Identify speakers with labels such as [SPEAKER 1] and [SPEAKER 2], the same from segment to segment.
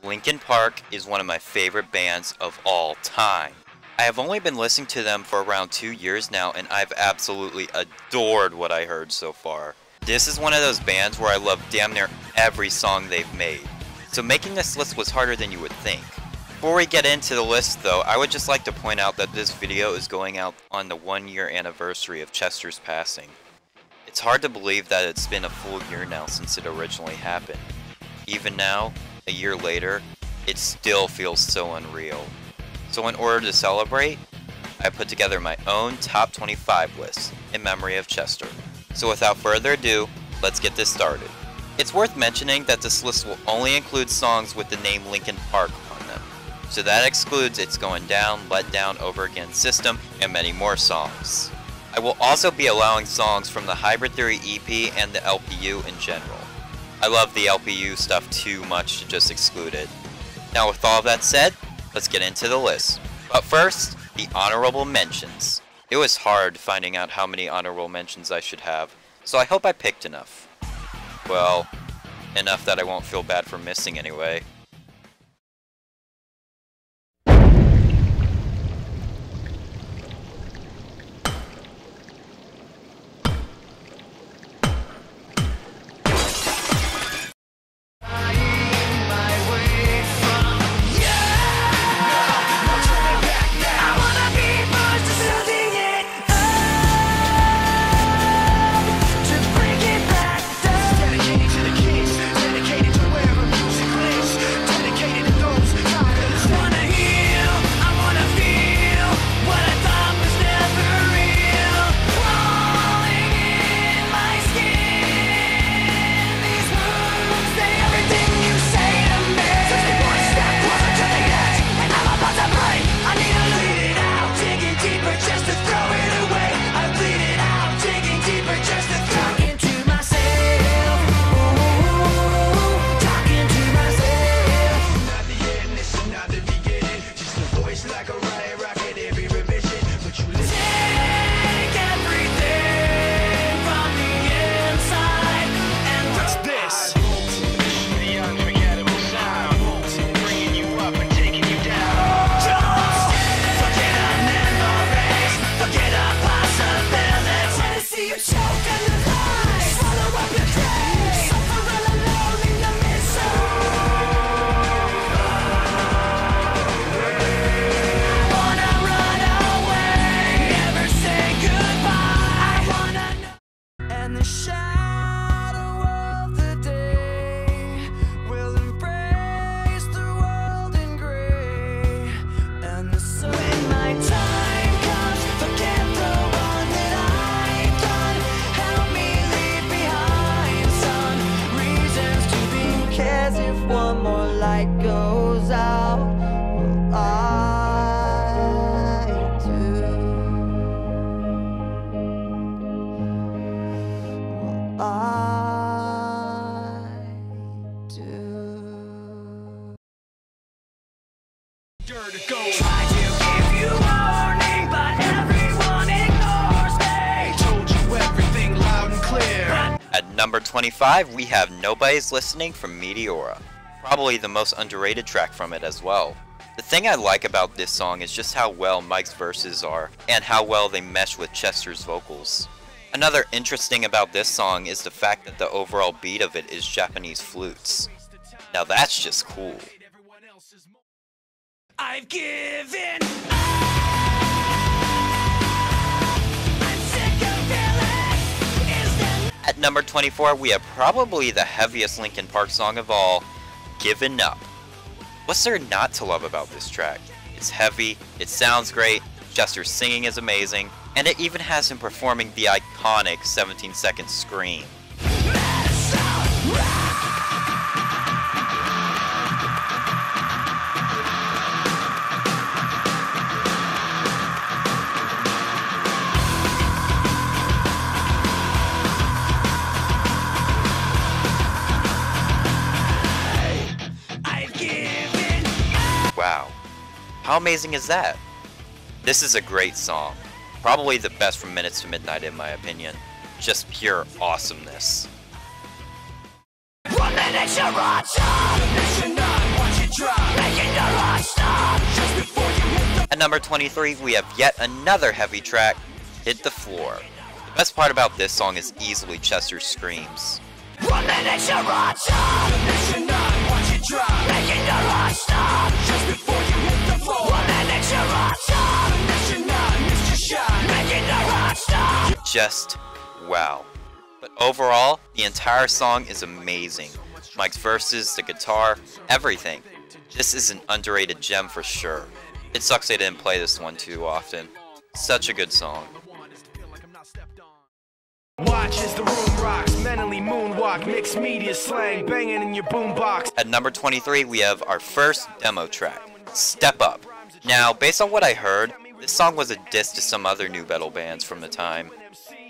[SPEAKER 1] Linkin Park is one of my favorite bands of all time. I have only been listening to them for around 2 years now, and I've absolutely adored what I heard so far. This is one of those bands where I love damn near every song they've made, so making this list was harder than you would think. Before we get into the list though, I would just like to point out that this video is going out on the 1-year anniversary of Chester's passing. It's hard to believe that it's been a full year now since it originally happened. Even now, a year later, it still feels so unreal. So in order to celebrate, I put together my own top 25 list in memory of Chester. So without further ado, let's get this started. It's worth mentioning that this list will only include songs with the name Linkin Park on them. So that excludes It's Going Down, Let Down, Over Again, System, and many more songs. I will also be allowing songs from the Hybrid Theory EP and the LPU in general. I love the LPU stuff too much to just exclude it. Now with all of that said, let's get into the list. But first, the honorable mentions. It was hard finding out how many honorable mentions I should have, so I hope I picked enough. Well, enough that I won't feel bad for missing anyway. Number 25, we have Nobody's Listening from Meteora. Probably the most underrated track from it as well. The thing I like about this song is just how well Mike's verses are, and how well they mesh with Chester's vocals. Another interesting about this song is the fact that the overall beat of it is Japanese flutes. Now that's just cool. I've given At number 24, we have probably the heaviest Linkin Park song of all, Given Up. What's there not to love about this track? It's heavy, it sounds great, Chester's singing is amazing, and it even has him performing the iconic 17-second scream. Wow, how amazing is that? This is a great song. Probably the best from Minutes to Midnight in my opinion. Just pure awesomeness. 1 minute you're on top, At number 23, we have yet another heavy track, Hit the Floor. The best part about this song is easily Chester's screams. Just wow. But overall, the entire song is amazing. Mike's verses, the guitar, everything. This is an underrated gem for sure. It sucks they didn't play this one too often. Such a good song.
[SPEAKER 2] Watch as the room rocks, mentally moonwalk, mixed media slang, banging in your boombox.
[SPEAKER 1] At number 23, we have our first demo track, Step Up. Now, based on what I heard, this song was a diss to some other new metal bands from the time,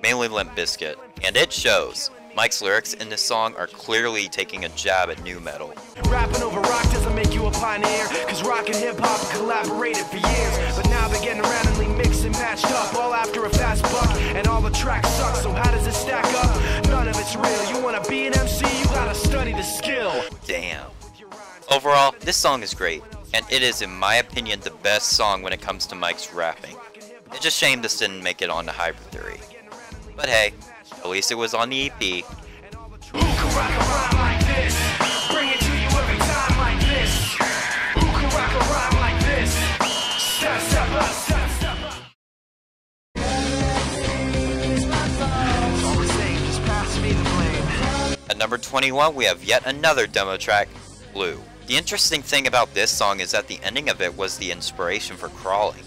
[SPEAKER 1] mainly Limp Bizkit, and it shows. Mike's lyrics in this song are clearly taking a jab at new metal.
[SPEAKER 2] Rapping over rock doesn't make you a pioneer, cause rock and hip hop collaborated for years. But now they're getting randomly mixed and matched up, all after a fast buck, and all the tracks suck, so how does it stack up? None of it's real. You wanna be an MC, you gotta study the skill.
[SPEAKER 1] Damn. Overall, this song is great, and it is, in my opinion, the best song when it comes to Mike's rapping. It's just a shame this didn't make it onto Hybrid Theory. But hey, at least it was on the EP.
[SPEAKER 2] Who can rock a rhyme like this? Bring it to you every time like this. Who can rock a rhyme like this? Step, step up, step, step up. All the same, just pass me the blame.
[SPEAKER 1] At number 21, we have yet another demo track, Blue. The interesting thing about this song is that the ending of it was the inspiration for Crawling.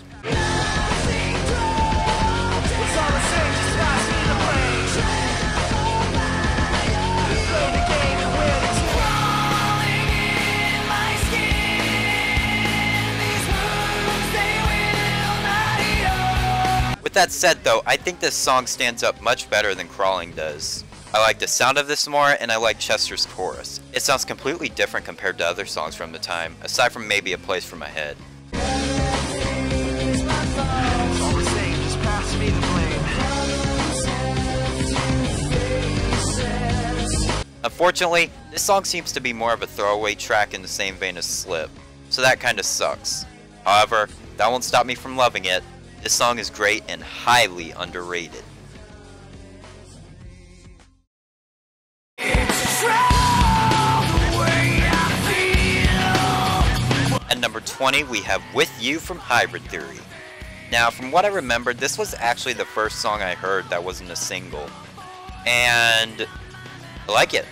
[SPEAKER 1] With that said though, I think this song stands up much better than Crawling does. I like the sound of this more, and I like Chester's chorus. It sounds completely different compared to other songs from the time, aside from maybe A Place for My Head.
[SPEAKER 2] All the same, just pass me the blame.
[SPEAKER 1] Unfortunately, this song seems to be more of a throwaway track in the same vein as Slip, so that kinda sucks. However, that won't stop me from loving it. This song is great and highly underrated. At number 20, we have With You from Hybrid Theory. Now, from what I remembered, this was actually the first song I heard that wasn't a single. And I like it.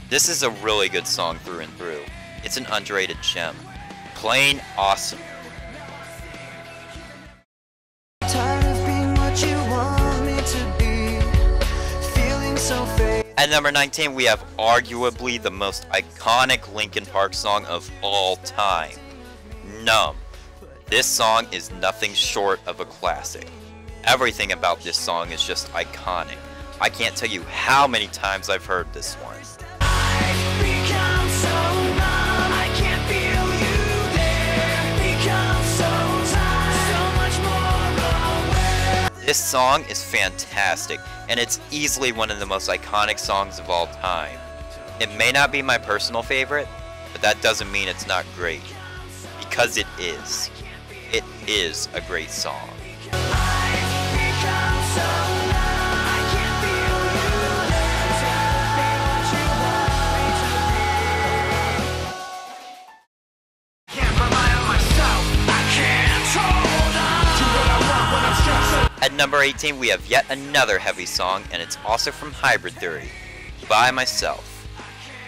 [SPEAKER 1] This is a really good song through and through. It's an underrated gem. Plain awesome. At number 19, we have arguably the most iconic Linkin Park song of all time, Numb. This song is nothing short of a classic. Everything about this song is just iconic. I can't tell you how many times I've heard this one. This song is fantastic, and it's easily one of the most iconic songs of all time. It may not be my personal favorite, but that doesn't mean it's not great. Because it is. It is a great song. At number 18, we have yet another heavy song, and it's also from Hybrid Theory, By Myself.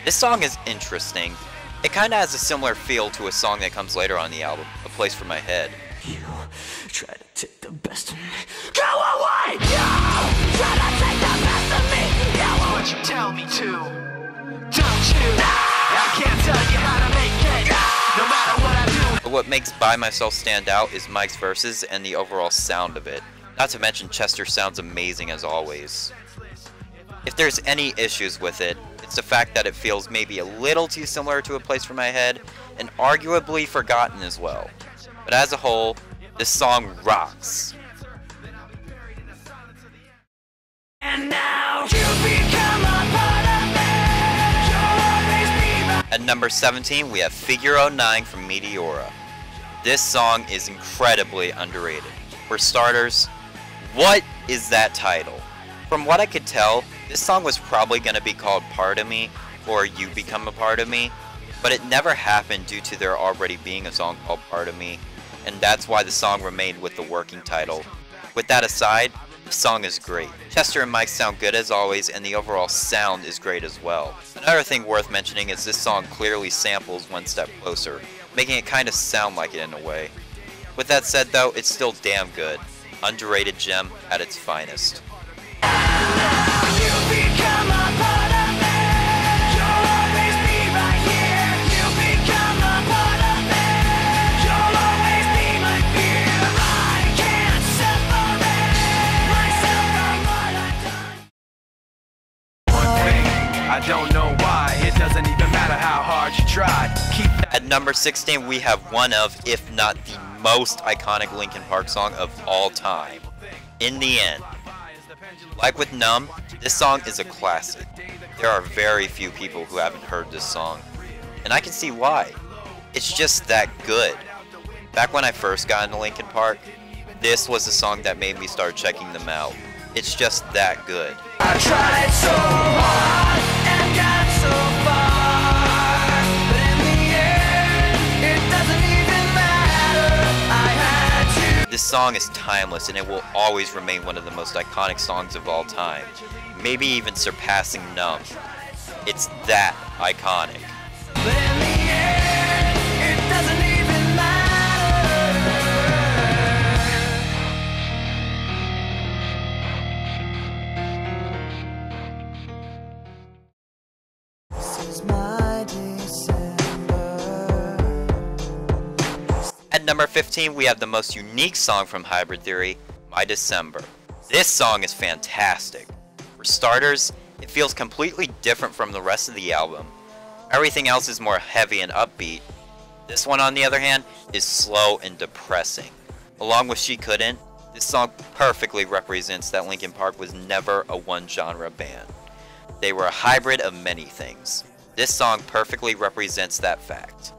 [SPEAKER 1] This song is interesting. It kinda has a similar feel to a song that comes later on the album, A Place for My Head.
[SPEAKER 2] You try to take the best of me. Go away! You try to take the best of me. Go what you tell me to, don't you? I can't tell you how to make it, no matter what I do.
[SPEAKER 1] But what makes By Myself stand out is Mike's verses and the overall sound of it. Not to mention Chester sounds amazing as always. If there's any issues with it, it's the fact that it feels maybe a little too similar to A Place for My Head, and arguably forgotten as well. But as a whole, this song rocks.
[SPEAKER 2] And now
[SPEAKER 1] At number 17, we have Figure 09 from Meteora. This song is incredibly underrated. For starters, what is that title? From what I could tell, this song was probably going to be called Part of Me or You Become a Part of Me, but it never happened due to there already being a song called Part of Me, and that's why the song remained with the working title. With that aside, the song is great. Chester and Mike sound good as always, and the overall sound is great as well. Another thing worth mentioning is this song clearly samples One Step Closer, making it kind of sound like it in a way. With that said though, it's still damn good. Underrated gem at its finest.
[SPEAKER 2] I don't know why, it doesn't even matter how hard you try.
[SPEAKER 1] At number 16, we have one of, if not the most iconic Linkin Park song of all time, In the End. Like with Numb, this song is a classic. There are very few people who haven't heard this song, and I can see why. It's just that good. Back when I first got into Linkin Park, this was the song that made me start checking them out. It's just that good.
[SPEAKER 2] I tried so hard and got so far, but in the end, it doesn't even matter. I had to.
[SPEAKER 1] This song is timeless, and it will always remain one of the most iconic songs of all time, maybe even surpassing Numb. It's that iconic.
[SPEAKER 2] But in the end, it doesn't even matter. This is my December.
[SPEAKER 1] At number 15, we have the most unique song from Hybrid Theory, My December. This song is fantastic. For starters, it feels completely different from the rest of the album. Everything else is more heavy and upbeat. This one, on the other hand, is slow and depressing. Along with She Couldn't, this song perfectly represents that Linkin Park was never a one-genre band. They were a hybrid of many things. This song perfectly represents that fact.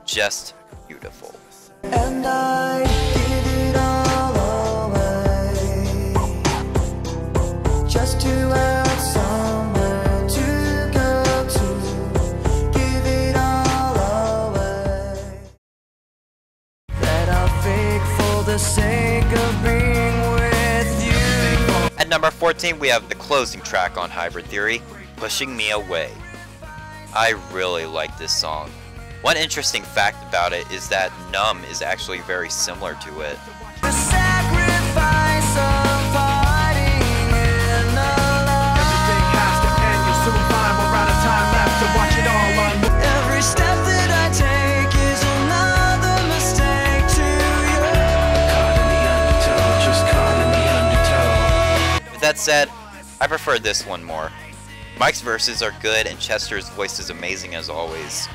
[SPEAKER 1] Just beautiful.
[SPEAKER 2] And I give it all away, just to have somewhere to go to. Give it all away, that I'll fake for the sake of being with you.
[SPEAKER 1] At number 14, we have the closing track on Hybrid Theory, Pushing Me Away. I really like this song. One interesting fact about it is that Numb is actually very similar to it.
[SPEAKER 2] The sacrifice of fighting in the light. Everything has to end, you'll soon find we're out of time left to watch it all unfold. Every step that I take is another mistake to you. Caught in the undertow, just caught in the undertow.
[SPEAKER 1] With that said, I prefer this one more. Mike's verses are good and Chester's voice is amazing as always.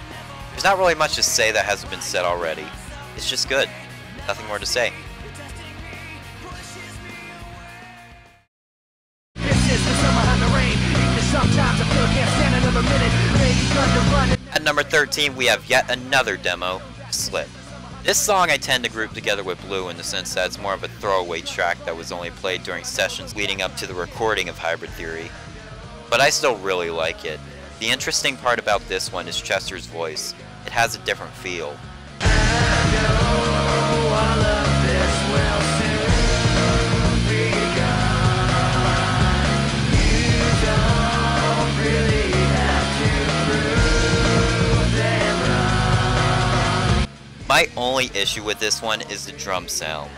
[SPEAKER 1] There's not really much to say that hasn't been said already. It's just good. Nothing more to say. At number 13, we have yet another demo, Slip. This song I tend to group together with Blue in the sense that it's more of a throwaway track that was only played during sessions leading up to the recording of Hybrid Theory. But I still really like it. The interesting part about this one is Chester's voice. It has a different feel. My only issue with this one is the drum sound.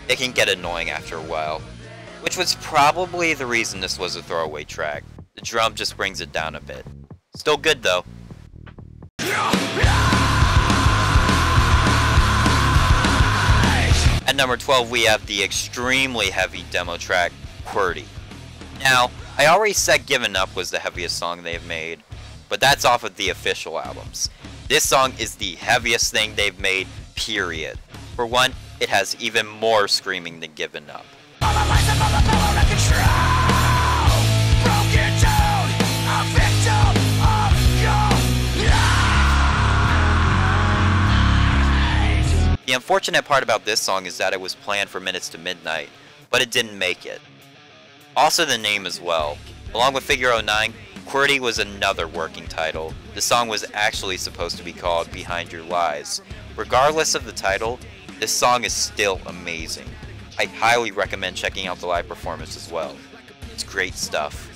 [SPEAKER 1] It can get annoying after a while, which was probably the reason this was a throwaway track. The drum just brings it down a bit. Still good though. At number 12, we have the extremely heavy demo track, Qwerty. Now, I already said Given Up was the heaviest song they've made, but that's off of the official albums. This song is the heaviest thing they've made, period. For one, it has even more screaming than Given Up. The unfortunate part about this song is that it was planned for Minutes to Midnight, but it didn't make it. Also the name as well. Along with Figure 09, Qwerty was another working title. The song was actually supposed to be called Behind Your Lies. Regardless of the title, this song is still amazing. I highly recommend checking out the live performance as well. It's great stuff.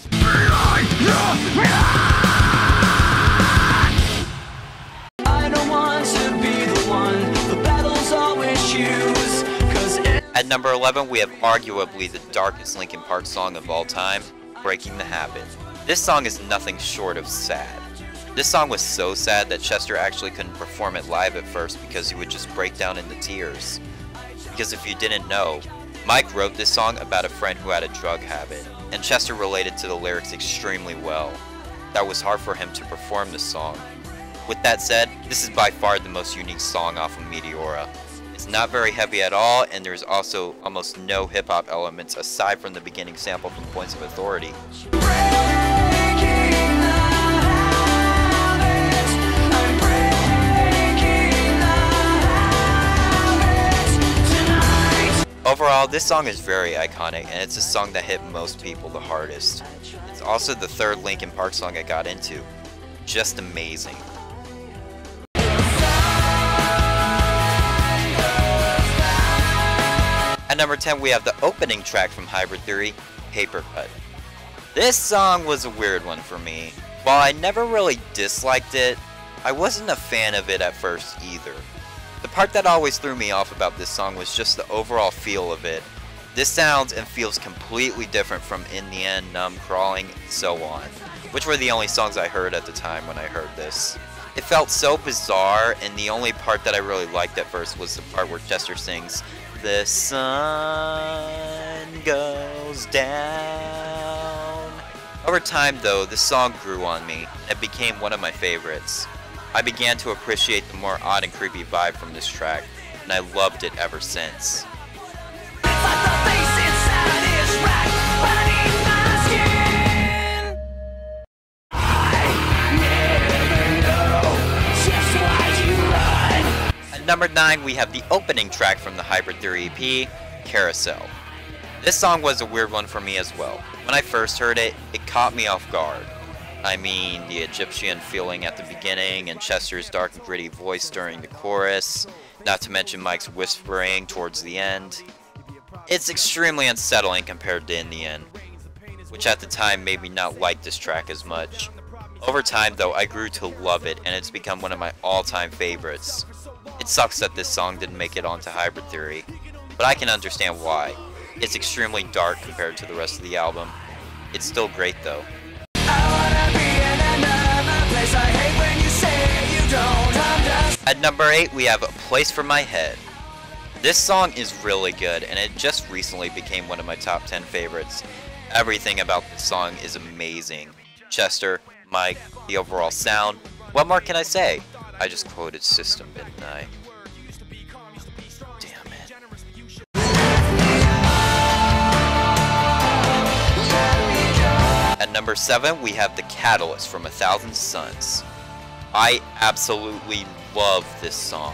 [SPEAKER 2] I don't want to be the one the battles always choose, 'cause
[SPEAKER 1] At number 11, we have arguably the darkest Linkin Park song of all time, Breaking the Habit. This song is nothing short of sad. This song was so sad that Chester actually couldn't perform it live at first because he would just break down into tears. Because if you didn't know, Mike wrote this song about a friend who had a drug habit, and Chester related to the lyrics extremely well. That was hard for him to perform this song. With that said, this is by far the most unique song off of Meteora. It's not very heavy at all, and there's also almost no hip-hop elements aside from the beginning sample from Points of Authority. Overall, this song is very iconic, and it's a song that hit most people the hardest. It's also the third Linkin Park song I got into. Just amazing. At number 10, we have the opening track from Hybrid Theory, Papercut. This song was a weird one for me. While I never really disliked it, I wasn't a fan of it at first either. The part that always threw me off about this song was just the overall feel of it. This sounds and feels completely different from In the End, Numb, Crawling, and so on, which were the only songs I heard at the time when I heard this. It felt so bizarre, and the only part that I really liked at first was the part where Chester sings, "The sun goes down." Over time though, the song grew on me, and it became one of my favorites. I began to appreciate the more odd and creepy vibe from this track, and I loved it ever since. At number 9, we have the opening track from the Hybrid Theory EP, Carousel. This song was a weird one for me as well. When I first heard it, it caught me off guard. I mean, the Egyptian feeling at the beginning and Chester's dark and gritty voice during the chorus, not to mention Mike's whispering towards the end. It's extremely unsettling compared to In the End, which at the time made me not like this track as much. Over time though, I grew to love it, and it's become one of my all-time favorites. It sucks that this song didn't make it onto Hybrid Theory, but I can understand why. It's extremely dark compared to the rest of the album. It's still great though. At number 8, we have A Place for My Head. This song is really good, and it just recently became one of my top 10 favorites. Everything about this song is amazing. Chester, Mike, the overall sound. What more can I say? I just quoted System, didn't I? Damn it. At number 7, we have The Catalyst from 1,000 Suns. I absolutely love this song.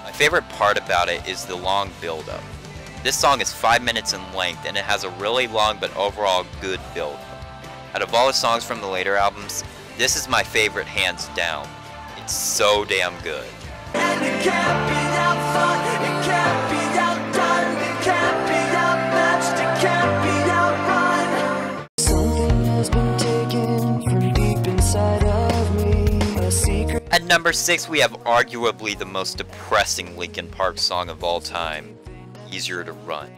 [SPEAKER 1] My favorite part about it is the long build-up. This song is 5 minutes in length, and it has a really long but overall good build-up. Out of all the songs from the later albums, this is my favorite hands down. It's so damn good. And it can't be outthought, it can't be outdone, it can't be outmatched, it can't be outrun. Something has been taken from deep inside of me, a secret. At number 6, we have arguably the most depressing Linkin Park song of all time, Easier to Run.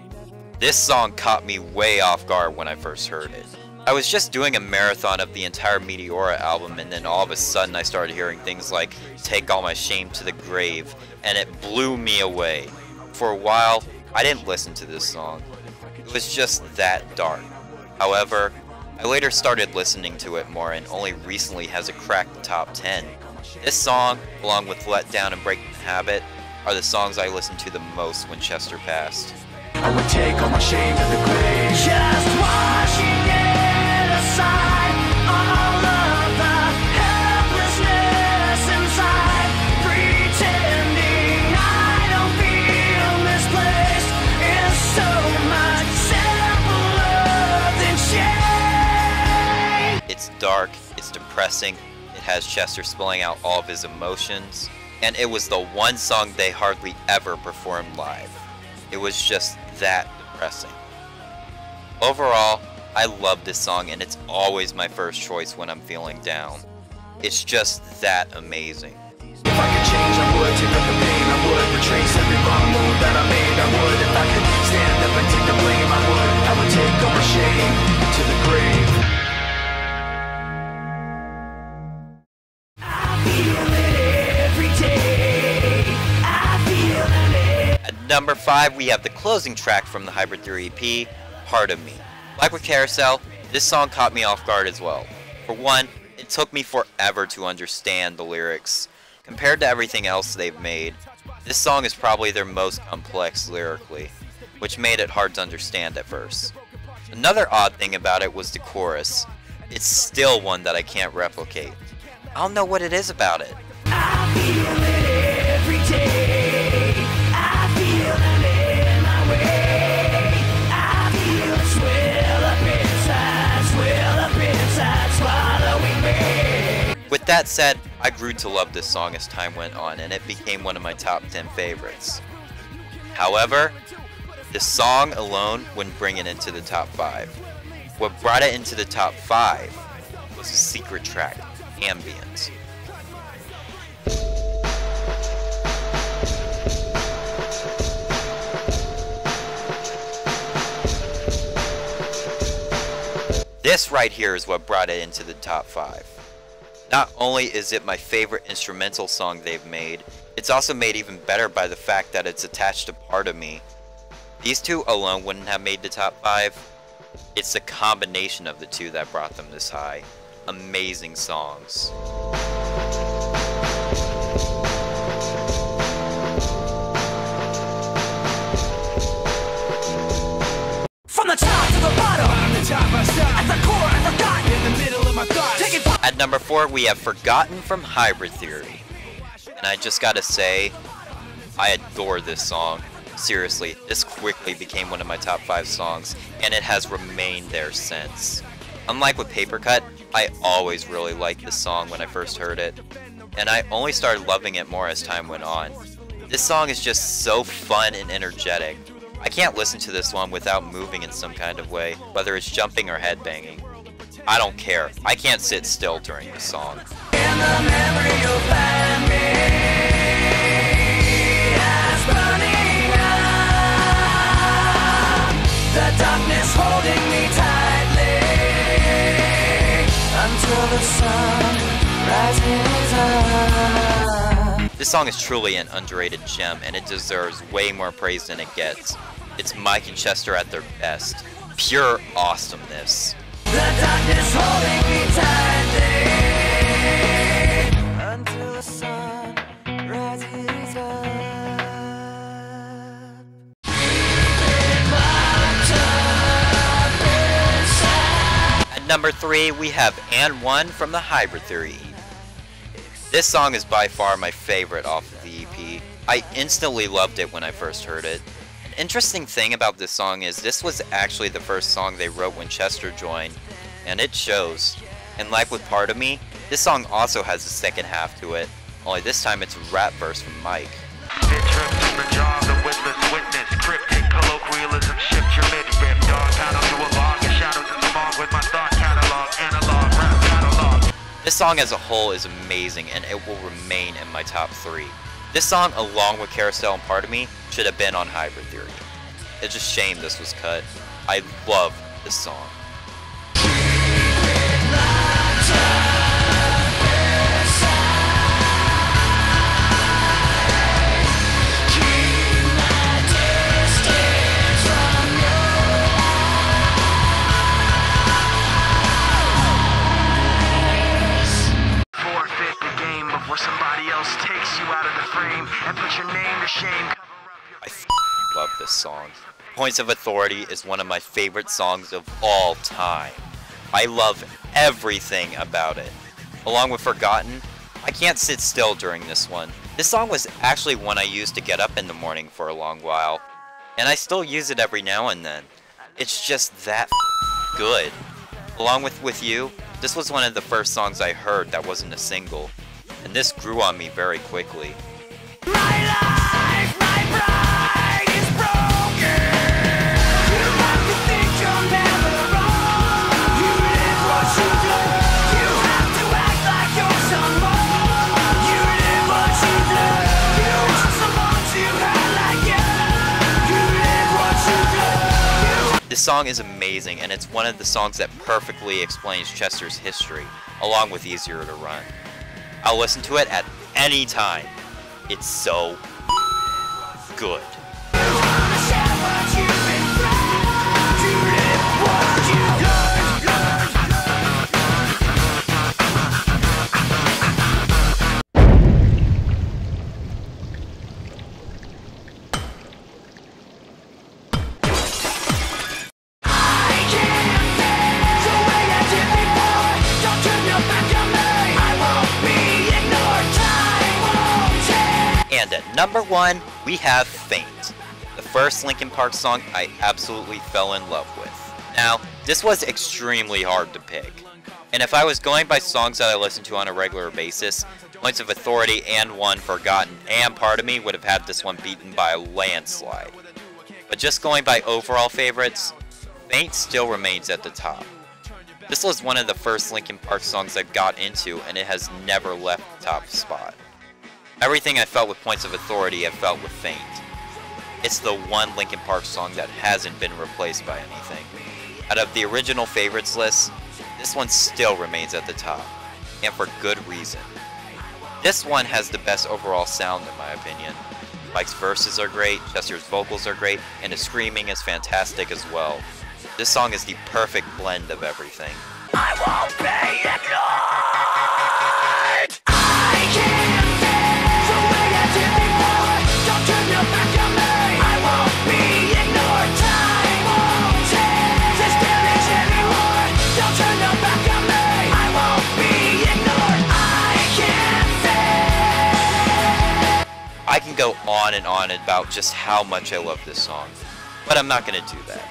[SPEAKER 1] This song caught me way off guard when I first heard it. I was just doing a marathon of the entire Meteora album, and then all of a sudden I started hearing things like Take All My Shame to the Grave, and it blew me away. For a while, I didn't listen to this song. It was just that dark. However, I later started listening to it more, and only recently has it cracked the top 10. This song, along with Let Down and Breaking the Habit, are the songs I listened to the most when Chester passed. I would take all my shame to the grave, just washing it aside, all of the helplessness inside, pretending I don't feel dark, it's depressing, it has Chester spilling out all of his emotions, and it was the one song they hardly ever performed live. It was just that depressing. Overall, I love this song and it's always my first choice when I'm feeling down. It's just that amazing.
[SPEAKER 2] If I could change, I would take up the pain, I would retrace every wrong move that I made, I would. If I could stand up and take the blame, I would take all my shame to the grave. I feel it every day, I feel it.
[SPEAKER 1] At number 5, we have the closing track from the Hybrid Theory EP, Part of Me. Like with Carousel, this song caught me off guard as well. For one, it took me forever to understand the lyrics. Compared to everything else they've made, this song is probably their most complex lyrically, which made it hard to understand at first. Another odd thing about it was the chorus. It's still one that I can't replicate. I don't know what it is about it.
[SPEAKER 2] I feel it every day, I feel it in my way, I feel it swell up inside, swallowing me.
[SPEAKER 1] With that said, I grew to love this song as time went on, and it became one of my top 10 favorites. However, the song alone wouldn't bring it into the top 5. What brought it into the top 5 was a secret track, Ambient. This right here is what brought it into the top 5. Not only is it my favorite instrumental song they've made, it's also made even better by the fact that it's attached to Part of Me. These two alone wouldn't have made the top 5. It's the combination of the two that brought them this high. Amazing songs.
[SPEAKER 2] From the top to the bottom, the top I stop. At the core, I forgot. In the middle of my thoughts. Take it.
[SPEAKER 1] At number 4, we have Forgotten from Hybrid Theory. And I just gotta say, I adore this song. Seriously, this quickly became one of my top 5 songs, and it has remained there since. Unlike with Papercut, I always really liked this song when I first heard it, and I only started loving it more as time went on. This song is just so fun and energetic. I can't listen to this one without moving in some kind of way, whether it's jumping or headbanging. I don't care. I can't sit still during this song.
[SPEAKER 2] In the memory you'll find me as burning up, the darkness holding me tightly until the sun rises up.
[SPEAKER 1] This song is truly an underrated gem, and it deserves way more praise than it gets. It's Mike and Chester at their best. Pure awesomeness.
[SPEAKER 2] The darkness holding me tightly until the sun rises up.
[SPEAKER 1] At number 3, we have And One from the Hybrid Theory EP. This song is by far my favorite off of the EP. I instantly loved it when I first heard it. An interesting thing about this song is this was actually the first song they wrote when Chester joined, and it shows. And like with Part of Me, this song also has a second half to it, only this time it's a rap verse from Mike. This song as a whole is amazing, and it will remain in my top 3. This song, along with Carousel and Part of Me, should have been on Hybrid Theory. It's a shame this was cut. I love this song.
[SPEAKER 2] Where somebody else takes you out of the frame and put your name to shame.
[SPEAKER 1] I love this song. Points of Authority is one of my favorite songs of all time. I love everything about it. Along with Forgotten, I can't sit still during this one. This song was actually one I used to get up in the morning for a long while, and I still use it every now and then. It's just that good. Along with You, This was one of the first songs I heard that wasn't a single, and this grew on me very quickly.
[SPEAKER 2] This
[SPEAKER 1] song is amazing, and it's one of the songs that perfectly explains Chester's history, along with Easier to Run. I'll listen to it at any time. It's so good. And at number 1, we have Faint, the first Linkin Park song I absolutely fell in love with. Now, this was extremely hard to pick, and if I was going by songs that I listen to on a regular basis, Points of Authority and One Forgotten and Part of Me would have had this one beaten by a landslide. But just going by overall favorites, Faint still remains at the top. This was one of the first Linkin Park songs I got into, and it has never left the top spot. Everything I felt with Points of Authority I felt with Faint. It's the one Linkin Park song that hasn't been replaced by anything. Out of the original favorites list, this one still remains at the top, and for good reason. This one has the best overall sound in my opinion. Mike's verses are great, Chester's vocals are great, and his screaming is fantastic as well. This song is the perfect blend of everything.
[SPEAKER 2] I won't be ignored. I can't face the way I did before. Don't turn your back on me. I won't be ignored. Time won't take this damage anymore. Don't turn your back on me. I won't be ignored. I can't face.
[SPEAKER 1] I can go on and on about just how much I love this song, but I'm not gonna do that.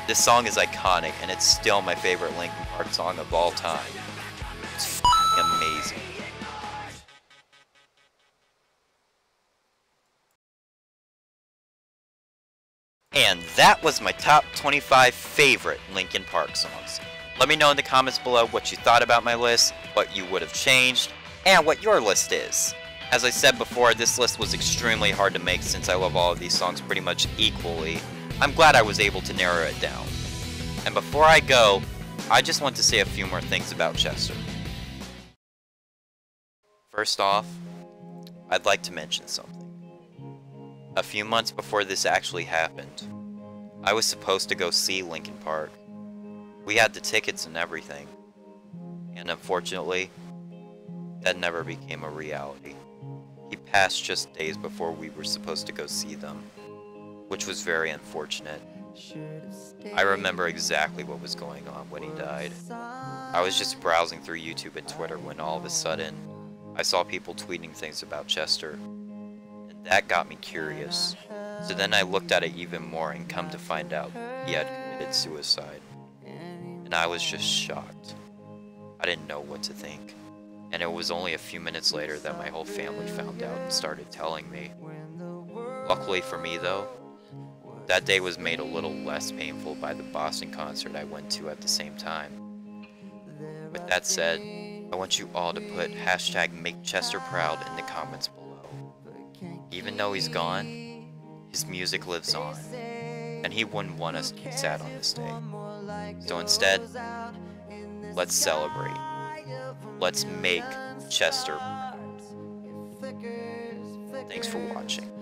[SPEAKER 1] This song is iconic, and it's still my favorite Linkin Park song of all time. It's f***ing amazing. And that was my top 25 favorite Linkin Park songs. Let me know in the comments below what you thought about my list, what you would have changed, and what your list is. As I said before, this list was extremely hard to make since I love all of these songs pretty much equally. I'm glad I was able to narrow it down. And before I go, I just want to say a few more things about Chester. First off, I'd like to mention something. A few months before this actually happened, I was supposed to go see Linkin Park. We had the tickets and everything. And unfortunately, that never became a reality. He passed just days before we were supposed to go see them, which was very unfortunate. I remember exactly what was going on when he died. I was just browsing through YouTube and Twitter when all of a sudden, I saw people tweeting things about Chester, and that got me curious. So then I looked at it even more and come to find out he had committed suicide. And I was just shocked. I didn't know what to think. And it was only a few minutes later that my whole family found out and started telling me. Luckily for me though, that day was made a little less painful by the Boston concert I went to at the same time. With that said, I want you all to put #MakeChesterProud in the comments below. Even though he's gone, his music lives on, and he wouldn't want us to be sad on this day. So instead, let's celebrate. Let's make Chester proud. Thanks for watching.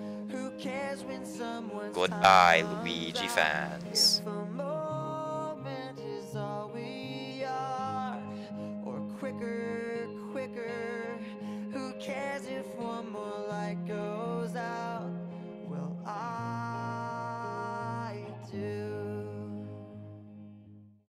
[SPEAKER 1] Goodbye, Luigi fans.